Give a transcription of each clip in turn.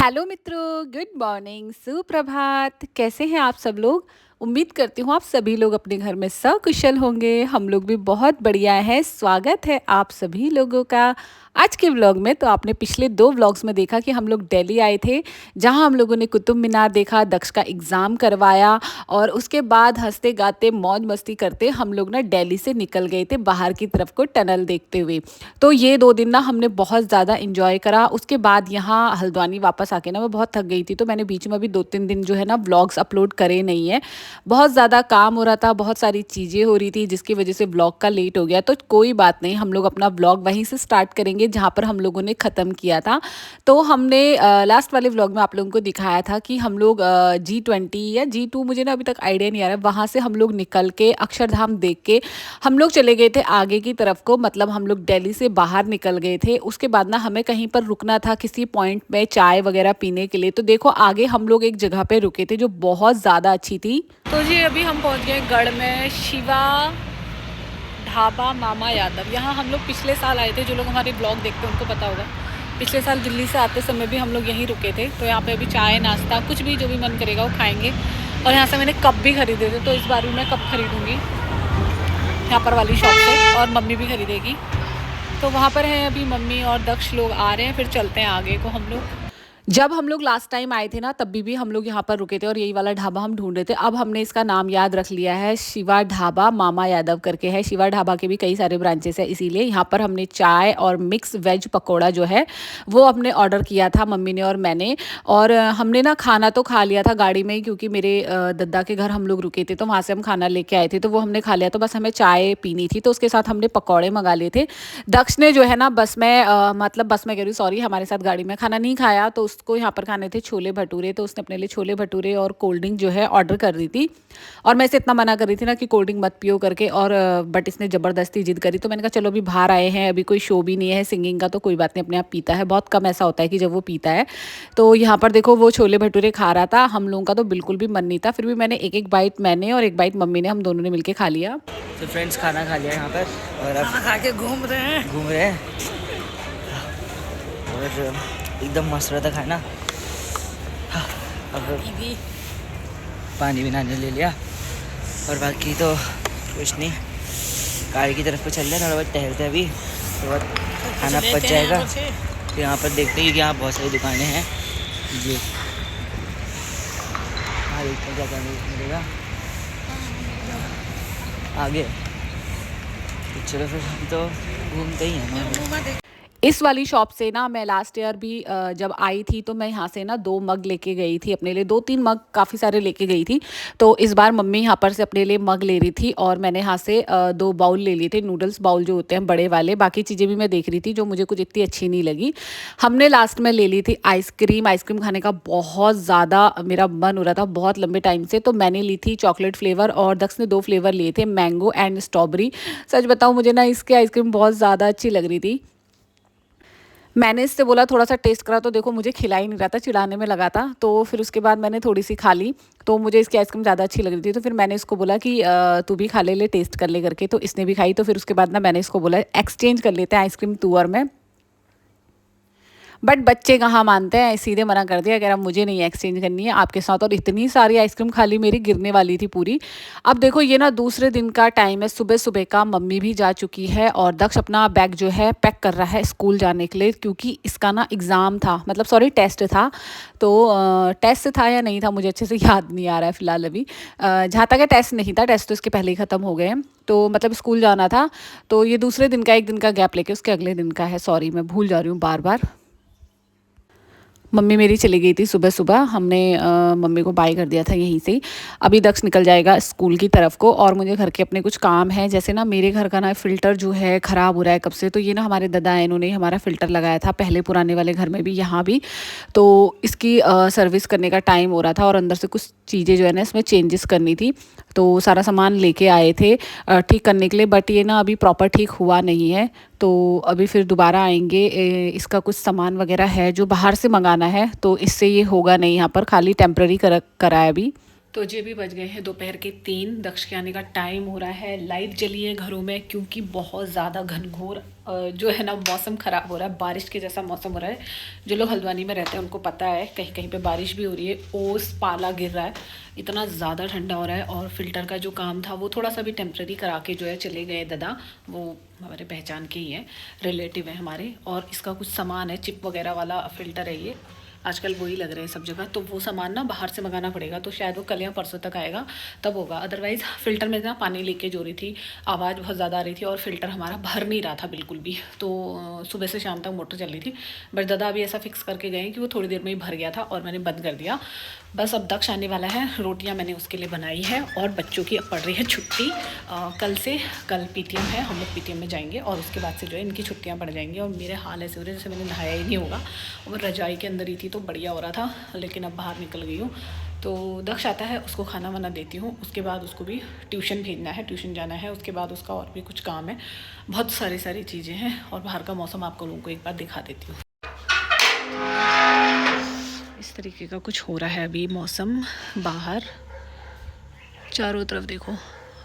Hello मित्रों, good morning, सुप्रभात। कैसे हैं आप सब लोग? उम्मीद करती हूँ आप सभी लोग अपने घर में सकुशल होंगे। हम लोग भी बहुत बढ़िया हैं। स्वागत है आप सभी लोगों का आज के व्लॉग में। तो आपने पिछले 2 व्लॉग्स में देखा कि हम लोग दिल्ली आए थे, जहाँ हम लोगों ने कुतुब मीनार देखा, दक्ष का एग्ज़ाम करवाया और उसके बाद हँसते गाते मौज मस्ती करते हम लोग ना दिल्ली से निकल गए थे बाहर की तरफ को टनल देखते हुए। तो ये 2 दिन ना हमने बहुत ज़्यादा एंजॉय करा। उसके बाद यहाँ हल्द्वानी वापस आके ना मैं बहुत थक गई थी, तो मैंने बीच में अभी 2-3 दिन जो है ना व्लॉग्स अपलोड करे नहीं है। बहुत ज़्यादा काम हो रहा था, बहुत सारी चीज़ें हो रही थी जिसकी वजह से व्लॉग का लेट हो गया। तो कोई बात नहीं, हम लोग अपना व्लॉग वहीं से स्टार्ट करेंगे जहाँ पर हम लोगों ने ख़त्म किया था। तो हमने लास्ट वाले व्लॉग में आप लोगों को दिखाया था कि हम लोग G20 या G2 मुझे ना अभी तक आइडिया नहीं आ रहा है, वहाँ से हम लोग निकल के अक्षरधाम देख के हम लोग चले गए थे आगे की तरफ को। मतलब हम लोग दिल्ली से बाहर निकल गए थे। उसके बाद ना हमें कहीं पर रुकना था किसी पॉइंट में चाय वगैरह पीने के लिए। तो देखो आगे हम लोग एक जगह पे रुके थे जो बहुत ज़्यादा अच्छी थी। तो जी अभी हम पहुंच गए गढ़ में, शिवा ढाबा मामा यादव। यहाँ हम लोग पिछले साल आए थे, जो लोग हमारे ब्लॉग देखते हैं उनको पता होगा। पिछले साल दिल्ली से आते समय भी हम लोग यहीं रुके थे। तो यहाँ पे अभी चाय नाश्ता कुछ भी जो भी मन करेगा वो खाएंगे। और यहाँ से मैंने कप भी खरीदे थे, तो इस बार भी मैं कप खरीदूँगी यहाँ पर वाली शॉप से, और मम्मी भी खरीदेगी। तो वहाँ पर हैं अभी मम्मी और दक्ष लोग आ रहे हैं, फिर चलते हैं आगे को हम लोग। जब हम लोग लास्ट टाइम आए थे ना तब भी हम लोग यहाँ पर रुके थे और यही वाला ढाबा हम ढूंढ रहे थे। अब हमने इसका नाम याद रख लिया है, शिवा ढाबा मामा यादव करके है। शिवा ढाबा के भी कई सारे ब्रांचेस है, इसीलिए यहाँ पर हमने चाय और मिक्स वेज पकौड़ा जो है वो हमने ऑर्डर किया था, मम्मी ने और मैंने। और हमने ना खाना तो खा लिया था गाड़ी में ही, क्योंकि मेरे दद्दा के घर हम लोग रुके थे तो वहाँ से हम खाना लेके आए थे, तो वो हमने खा लिया। तो बस हमें चाय पीनी थी, तो उसके साथ हमने पकौड़े मंगा लिए थे। दक्ष ने जो है ना बस में मतलब बस में कह रही हूँ, सॉरी, हमारे साथ गाड़ी में खाना नहीं खाया। तो उसको यहाँ पर खाने थे छोले भटूरे, तो उसने अपने लिए छोले भटूरे और कोल्ड ड्रिंक जो है ऑर्डर कर दी थी। और मैं इसे इतना मना कर रही थी ना कि कोल्ड ड्रिंक मत पियो करके, और बट इसने ज़बरदस्ती जिद करी। तो मैंने कहा चलो अभी बाहर आए हैं, अभी कोई शो भी नहीं है सिंगिंग का, तो कोई बात नहीं, अपने आप पीता है। बहुत कम ऐसा होता है कि जब वो पीता है। तो यहाँ पर देखो वो छोले भटूरे खा रहा था, हम लोगों का तो बिल्कुल भी मन नहीं था। फिर भी मैंने एक एक बाइट मैंने और एक बाइट मम्मी ने, हम दोनों ने मिलकर खा लिया। तो फ्रेंड्स खाना खा लिया यहाँ पर, और अब खा के घूम रहे हैं। और एकदम मस्त रहा था खाना। अब पानी भी नाने ले लिया, और बाकी तो कुछ नहीं, गाड़ी की तरफ को चल रहे हैं। थोड़ा बहुत टहलते हैं अभी, तो बहुत खाना पच जाएगा। तो यहाँ पर देखते हैं कि यहाँ बहुत सारी दुकानें हैं जी। हाँ देखते हैं क्या क्या मिलेगा आगे। तो चलो फिर हम तो घूमते ही हैं। इस वाली शॉप से ना मैं लास्ट ईयर भी जब आई थी तो मैं यहाँ से ना 2 मग लेके गई थी अपने लिए, 2-3 मग काफ़ी सारे लेके गई थी। तो इस बार मम्मी यहाँ पर से अपने लिए मग ले रही थी, और मैंने यहाँ से 2 बाउल ले लिए थे, नूडल्स बाउल जो होते हैं बड़े वाले। बाकी चीज़ें भी मैं देख रही थी जो मुझे कुछ इतनी अच्छी नहीं लगी। हमने लास्ट में ले ली थी आइसक्रीम। आइसक्रीम खाने का बहुत ज़्यादा मेरा मन हो रहा था बहुत लंबे टाइम से, तो मैंने ली थी चॉकलेट फ्लेवर, और दक्ष ने 2 फ्लेवर लिए थे, मैंगो एंड स्ट्रॉबेरी। सच बताऊँ मुझे ना इसकी आइसक्रीम बहुत ज़्यादा अच्छी लग रही थी। मैंने इससे बोला थोड़ा सा टेस्ट करा, तो देखो मुझे खिला ही नहीं रहा था, चिढ़ाने में लगा था। तो फिर उसके बाद मैंने थोड़ी सी खा ली, तो मुझे इसकी आइसक्रीम ज़्यादा अच्छी लग रही थी। तो फिर मैंने इसको बोला कि तू भी खा ले टेस्ट कर ले करके। तो इसने भी खाई। तो फिर उसके बाद ना मैंने इसको बोला एक्सचेंज कर लेते हैं आइसक्रीम तू और मैं। बट बच्चे कहाँ मानते हैं, सीधे मना कर दिया, कह रहा मुझे नहीं एक्सचेंज करनी है आपके साथ। और इतनी सारी आइसक्रीम खाली मेरी गिरने वाली थी पूरी। अब देखो ये ना दूसरे दिन का टाइम है, सुबह सुबह का। मम्मी भी जा चुकी है और दक्ष अपना बैग जो है पैक कर रहा है स्कूल जाने के लिए, क्योंकि इसका ना एग्ज़ाम था, मतलब सॉरी टेस्ट था। तो टेस्ट था या नहीं था मुझे अच्छे से याद नहीं आ रहा है फ़िलहाल अभी। जहाँ तक है टेस्ट नहीं था, टेस्ट तो इसके पहले ही ख़त्म हो गए हैं। तो मतलब स्कूल जाना था। तो ये दूसरे दिन का, एक दिन का गैप लेके उसके अगले दिन का है। सॉरी मैं भूल जा रही हूँ बार बार। मम्मी मेरी चली गई थी सुबह सुबह, हमने मम्मी को बाय कर दिया था यहीं से। अभी दक्ष निकल जाएगा स्कूल की तरफ को, और मुझे घर के अपने कुछ काम हैं। जैसे ना मेरे घर का ना फ़िल्टर जो है ख़राब हो रहा है कब से। तो ये ना हमारे दादा हैं, इन्होंने हमारा फ़िल्टर लगाया था पहले पुराने वाले घर में भी, यहाँ भी। तो इसकी सर्विस करने का टाइम हो रहा था, और अंदर से कुछ चीज़ें जो है ना इसमें चेंजेस करनी थी। तो सारा सामान लेके आए थे ठीक करने के लिए, बट ये ना अभी प्रॉपर ठीक हुआ नहीं है। तो अभी फिर दोबारा आएंगे। इसका कुछ सामान वगैरह है जो बाहर से मंगाना है, तो इससे ये होगा नहीं यहाँ पर, खाली टेम्प्रेरी करा है अभी। तो जी अभी बज गए हैं दोपहर के 3। दक्ष के आने का टाइम हो रहा है। लाइट जली है घरों में क्योंकि बहुत ज़्यादा घनघोर जो है ना मौसम ख़राब हो रहा है, बारिश के जैसा मौसम हो रहा है। जो लोग हल्द्वानी में रहते हैं उनको पता है, कहीं कहीं पे बारिश भी हो रही है, ओस पाला गिर रहा है, इतना ज़्यादा ठंडा हो रहा है। और फ़िल्टर का जो काम था वो थोड़ा सा भी टेम्प्रेरी करा के जो है चले गए दादा, वो हमारे पहचान के ही हैं, रिलेटिव है हमारे। और इसका कुछ सामान है, चिप वगैरह वाला फ़िल्टर है ये, आजकल वही लग रहे हैं सब जगह। तो वो सामान ना बाहर से मंगाना पड़ेगा, तो शायद वो कल या परसों तक आएगा तब होगा। अदरवाइज़ फ़िल्टर में ना पानी लीकेज हो रही थी, आवाज़ बहुत ज़्यादा आ रही थी और फ़िल्टर हमारा भर नहीं रहा था बिल्कुल भी। तो सुबह से शाम तक मोटर चल रही थी, बट दादा अभी ऐसा फिक्स करके गए कि वो थोड़ी देर में ही भर गया था और मैंने बंद कर दिया। बस अब दक्ष आने वाला है, रोटियां मैंने उसके लिए बनाई है और बच्चों की अब पड़ रही है छुट्टी कल से। कल पीटीएम है, हम लोग पीटीएम में जाएंगे और उसके बाद से जो है इनकी छुट्टियां पड़ जाएंगी। और मेरे हाल ऐसे हो रहे जैसे मैंने नहाया ही नहीं होगा, और रजाई के अंदर ही थी तो बढ़िया हो रहा था, लेकिन अब बाहर निकल गई हूँ। तो दक्ष आता है, उसको खाना वाना देती हूँ, उसके बाद उसको भी ट्यूशन भेजना है, ट्यूशन जाना है, उसके बाद उसका और भी कुछ काम है, बहुत सारी चीज़ें हैं। और बाहर का मौसम आपको लोगों को एक बार दिखा देती हूँ। इस तरीके का कुछ हो रहा है अभी मौसम बाहर, चारों तरफ देखो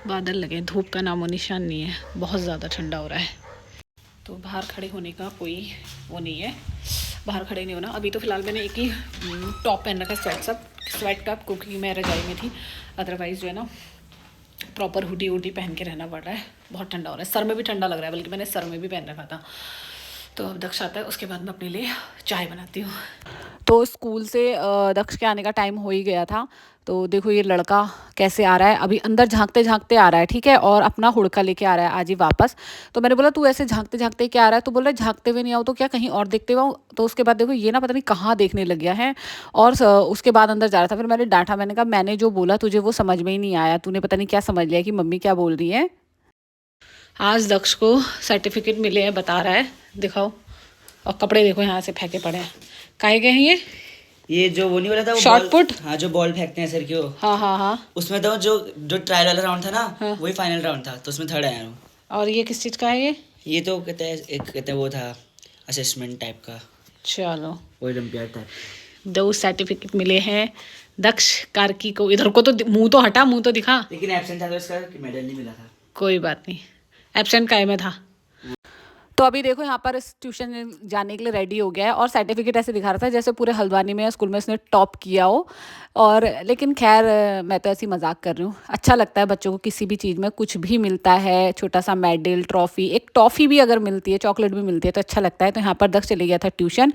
बादल लगे, धूप का नामो निशान नहीं है, बहुत ज़्यादा ठंडा हो रहा है। तो बाहर खड़े होने का कोई वो नहीं है, बाहर खड़े नहीं होना। अभी तो फ़िलहाल मैंने एक ही टॉप पहन रखा है, स्वेट टॉप, क्योंकि मैं रजाई में थी। अदरवाइज़ जो है ना प्रॉपर हुडी वुडी पहन के रहना पड़ रहा है, बहुत ठंडा हो रहा है। सर में भी ठंडा लग रहा है, बल्कि मैंने सर में भी पहन रखा था। तो अब दक्ष आता है, उसके बाद मैं अपने लिए चाय बनाती हूँ। तो स्कूल से दक्ष के आने का टाइम हो ही गया था। तो देखो ये लड़का कैसे आ रहा है, अभी अंदर झांकते झांकते आ रहा है, ठीक है, और अपना हुड़का लेके आ रहा है आज ही वापस। तो मैंने बोला तू ऐसे झांकते झांकते क्या आ रहा है, तो बोल रहा है झांकते हुए नहीं आओ तो क्या कहीं और देखते हुए आऊं। तो उसके बाद देखो ये ना पता नहीं कहाँ देखने लग गया है, और उसके बाद अंदर जा रहा था। फिर मैंने डांटा, मैंने कहा मैंने जो बोला तुझे वो समझ में ही नहीं आया, तूने पता नहीं क्या समझ लिया कि मम्मी क्या बोल रही है। आज दक्ष को सर्टिफिकेट मिले हैं, बता रहा है, दिखाओ। और कपड़े देखो यहाँ से फेंके पड़े हैं, काहे गए हैं ये जो वो नहीं बोला था, वो शॉर्ट पुट। हाँ, जो बॉल फेंकते हैं सर की, हाँ उसमें तो जो ट्रायल वाला राउंड था ना, हाँ, वही फाइनल राउंड था, तो उसमें थर्ड आया हूँ। और ये किस चीज़ का है ये तो कहते हैं वो था असेसमेंट टाइप का, चलो ओलंपियाड टाइप। 2 सर्टिफिकेट मिले हैं दक्ष कार्की को। इधर को तो मुंह तो हटा, मुंह तो दिखा। लेकिन एब्सेंट था तो इसका मेडल नहीं मिला था। कोई बात नहीं, एब्सेंट काहे में था। तो अभी देखो यहाँ पर इस ट्यूशन जाने के लिए रेडी हो गया है, और सर्टिफिकेट ऐसे दिखा रहा था जैसे पूरे हल्द्वानी में या स्कूल में इसने टॉप किया हो। और लेकिन खैर मैं तो ऐसी मजाक कर रही हूँ, अच्छा लगता है बच्चों को किसी भी चीज़ में कुछ भी मिलता है, छोटा सा मेडल, ट्रॉफी, एक टॉफ़ी भी अगर मिलती है, चॉकलेट भी मिलती है तो अच्छा लगता है। तो यहाँ पर दक्ष चले गया था ट्यूशन,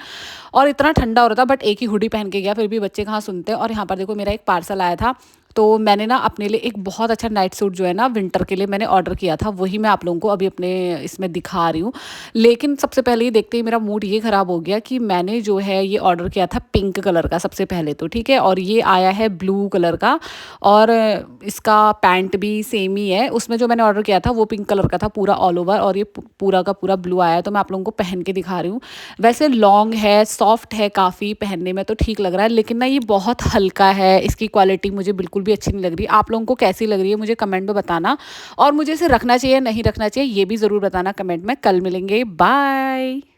और इतना ठंडा हो रहा था, बट एक ही हुडी पहन के गया, फिर भी बच्चे कहाँ सुनते हैं। और यहाँ पर देखो मेरा एक पार्सल आया था, तो मैंने ना अपने लिए एक बहुत अच्छा नाइट सूट जो है ना विंटर के लिए मैंने ऑर्डर किया था, वही मैं आप लोगों को अभी अपने इसमें दिखा रही हूँ। लेकिन सबसे पहले ही देखते ही मेरा मूड ये ख़राब हो गया कि मैंने जो है ये ऑर्डर किया था पिंक कलर का सबसे पहले तो, ठीक है, और ये आया है ब्लू कलर का, और इसका पैंट भी सेम ही है। उसमें जो मैंने ऑर्डर किया था वो पिंक कलर का था पूरा ऑल ओवर, और ये पूरा का पूरा ब्लू आया। तो मैं आप लोगों को पहन के दिखा रही हूँ। वैसे लॉन्ग है, सॉफ्ट है काफ़ी, पहनने में तो ठीक लग रहा है, लेकिन ना ये बहुत हल्का है, इसकी क्वालिटी मुझे बिल्कुल भी अच्छी नहीं लग रही। आप लोगों को कैसी लग रही है मुझे कमेंट में बताना, और मुझे इसे रखना चाहिए नहीं रखना चाहिए ये भी ज़रूर बताना कमेंट में। कल मिलेंगे, बाय।